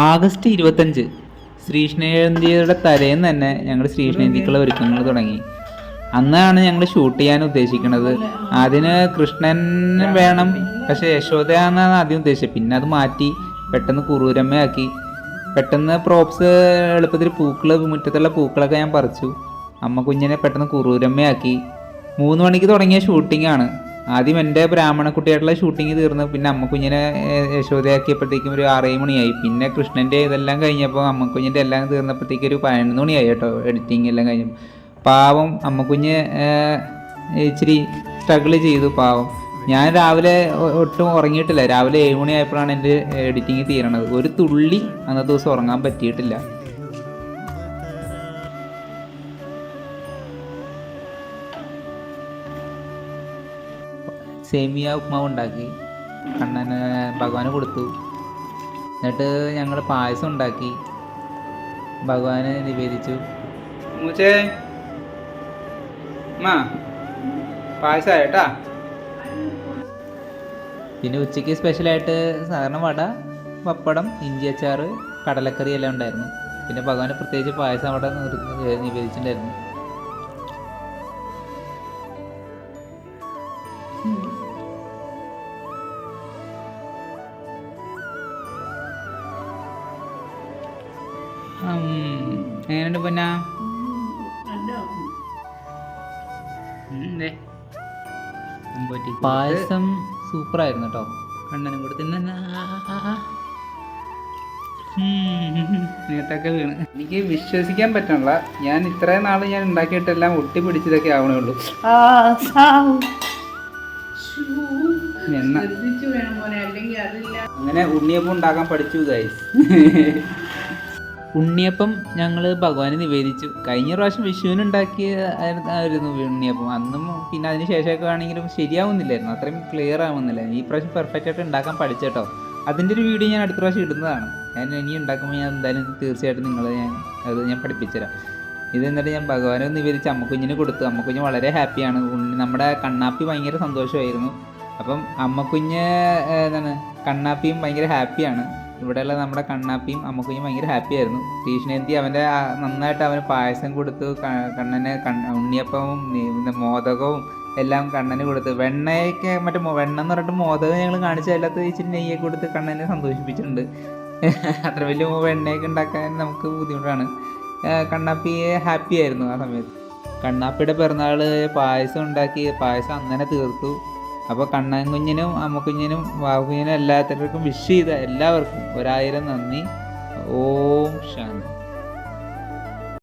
August 25 ശ്രീകൃഷ്ണജയന്തിയുടെ തലേന്ന് തന്നെ ഞങ്ങൾ ശ്രീകൃഷ്ണജയന്തിക്കുള്ള ഒരുക്കങ്ങൾ തുടങ്ങി. അന്നാണ് ഞങ്ങൾ ഷൂട്ട് ചെയ്യാൻ ഉദ്ദേശിക്കുന്നത്. അതിന് കൃഷ്ണൻ വേണം, പക്ഷെ യശോദ എന്നാണ് ആദ്യം ഉദ്ദേശിച്ചത്. പിന്നെ അത് മാറ്റി പെട്ടെന്ന് കുറൂരമ്മയാക്കി. പെട്ടെന്ന് പ്രോപ്സ് എളുപ്പത്തിൽ മുറ്റത്തുള്ള പൂക്കളൊക്കെ ഞാൻ പറിച്ചു. അമ്മ കുഞ്ഞിനെ പെട്ടെന്ന് കുറൂരമ്മയാക്കി. 3 മണിക്ക് തുടങ്ങിയ ഷൂട്ടിംഗ് ആണ്. ആദ്യം എൻ്റെ ബ്രാഹ്മണക്കുട്ടിയായിട്ടുള്ള ഷൂട്ടിങ് തീർന്നു. പിന്നെ അമ്മക്കുഞ്ഞിനെ യശോദയാക്കിയപ്പോഴത്തേക്കും ഒരു 6 മണിയായി. പിന്നെ കൃഷ്ണൻ്റെ ഇതെല്ലാം കഴിഞ്ഞപ്പോൾ അമ്മക്കുഞ്ഞിൻ്റെ എല്ലാം തീർന്നപ്പോഴത്തേക്കും ഒരു 11 മണിയായി കേട്ടോ. എഡിറ്റിങ് എല്ലാം കഴിഞ്ഞു. പാവം അമ്മക്കുഞ്ഞ് ഇച്ചിരി സ്ട്രഗിൾ ചെയ്തു പാവം. ഞാൻ രാവിലെ ഒട്ടും ഉറങ്ങിയിട്ടില്ല. രാവിലെ 7 മണിയായപ്പോഴാണ് എൻ്റെ എഡിറ്റിങ് തീരണത്. ഒരു തുള്ളി അന്നത്തെ ദിവസം ഉറങ്ങാൻ പറ്റിയിട്ടില്ല. സേമിയ ഉപ്മാവ് ഉണ്ടാക്കി കണ്ണന് ഭഗവാന് കൊടുത്തു. എന്നിട്ട് ഞങ്ങൾ പായസം ഉണ്ടാക്കി ഭഗവാന് നിവേദിച്ചു. പായസമായിട്ടാ. പിന്നെ ഉച്ചയ്ക്ക് സ്പെഷ്യലായിട്ട് സാധാരണ വട, പപ്പടം, ഇഞ്ചി അച്ചാറ്, കടലക്കറി എല്ലാം ഉണ്ടായിരുന്നു. പിന്നെ ഭഗവാന് പ്രത്യേകിച്ച് പായസം അവിടെ നിവേദിച്ചിട്ടുണ്ടായിരുന്നു. എങ്ങനെയുണ്ട് പിന്നെ പായസം സൂപ്പറായിരുന്നു കേട്ടോ. കണ്ണനും കൂടെ തിന്നെ നീട്ടൊക്കെ വീണ്. എനിക്ക് വിശ്വസിക്കാൻ പറ്റണില്ല. ഞാൻ ഇത്രയും നാൾ ഞാൻ ഉണ്ടാക്കിയിട്ടെല്ലാം ഒട്ടി പിടിച്ചതൊക്കെ ആവണേ ഉള്ളൂ. അങ്ങനെ ഉണ്ണിയപ്പം ഉണ്ടാക്കാൻ പഠിച്ചു ഗൈസ്. ഉണ്ണിയപ്പം ഞങ്ങൾ ഭഗവാന് നിവേദിച്ചു. കഴിഞ്ഞ പ്രാവശ്യം വിഷുവിന് ഉണ്ടാക്കിയായിരുന്നു ഉണ്ണിയപ്പം. അന്നും പിന്നെ അതിന് ശേഷമൊക്കെ ആണെങ്കിലും ശരിയാവുന്നില്ലായിരുന്നു, അത്രയും ക്ലിയർ ആവുന്നില്ലായിരുന്നു. ഈ പ്രാവശ്യം പെർഫെക്റ്റ് ആയിട്ട് ഉണ്ടാക്കാൻ പഠിച്ചേട്ടോ. അതിൻ്റെ ഒരു വീഡിയോ ഞാൻ അടുത്ത പ്രാവശ്യം ഇടുന്നതാണ്. ഞാൻ ഇനി ഉണ്ടാക്കുമ്പോൾ ഞാൻ എന്തായാലും തീർച്ചയായിട്ടും ഞാൻ പഠിപ്പിച്ചുതരാം. ഇത് എന്നിട്ട് ഞാൻ ഭഗവാനെ നിവേദിച്ച് അമ്മക്കുഞ്ഞിന് കൊടുത്തു. അമ്മക്കുഞ്ഞ് വളരെ ഹാപ്പിയാണ്. നമ്മുടെ കണ്ണാപ്പി ഭയങ്കര സന്തോഷമായിരുന്നു. അപ്പം അമ്മക്കുഞ്ഞ് കണ്ണാപ്പിയും ഭയങ്കര ഹാപ്പിയാണ്. ഇവിടെയുള്ള നമ്മുടെ കണ്ണാപ്പിയും അമ്മക്കുഞ്ഞും ഭയങ്കര ഹാപ്പി ആയിരുന്നു. ശ്രീകൃഷ്ണജയന്തി നന്നായിട്ട് അവന് പായസം കൊടുത്തു. കണ്ണന് ഉണ്ണിയപ്പവും മോദകവും എല്ലാം കണ്ണന് കൊടുത്തു. വെണ്ണയൊക്കെ വെണ്ണ എന്ന് പറഞ്ഞിട്ട് മോദകം ഞങ്ങൾ കാണിച്ച എല്ലാത്ത ഇച്ചിരി നെയ്യൊക്കെ കൊടുത്ത് കണ്ണനെ സന്തോഷിപ്പിച്ചിട്ടുണ്ട്. അത്ര വലിയ വെണ്ണയൊക്കെ ഉണ്ടാക്കാൻ നമുക്ക് ബുദ്ധിമുട്ടാണ്. കണ്ണാപ്പി ഹാപ്പി ആയിരുന്നു ആ സമയത്ത്. കണ്ണാപ്പിയുടെ പിറന്നാൾ പായസം ഉണ്ടാക്കി. പായസം അങ്ങനെ തീർത്തു. അപ്പോൾ കണ്ണൻ കുഞ്ഞിനും അമ്മക്കുഞ്ഞിനും വാവുകുഞ്ഞിനും എല്ലാത്തവർക്കും വിഷ് ചെയ്ത എല്ലാവർക്കും 1000 നന്ദി. ഓം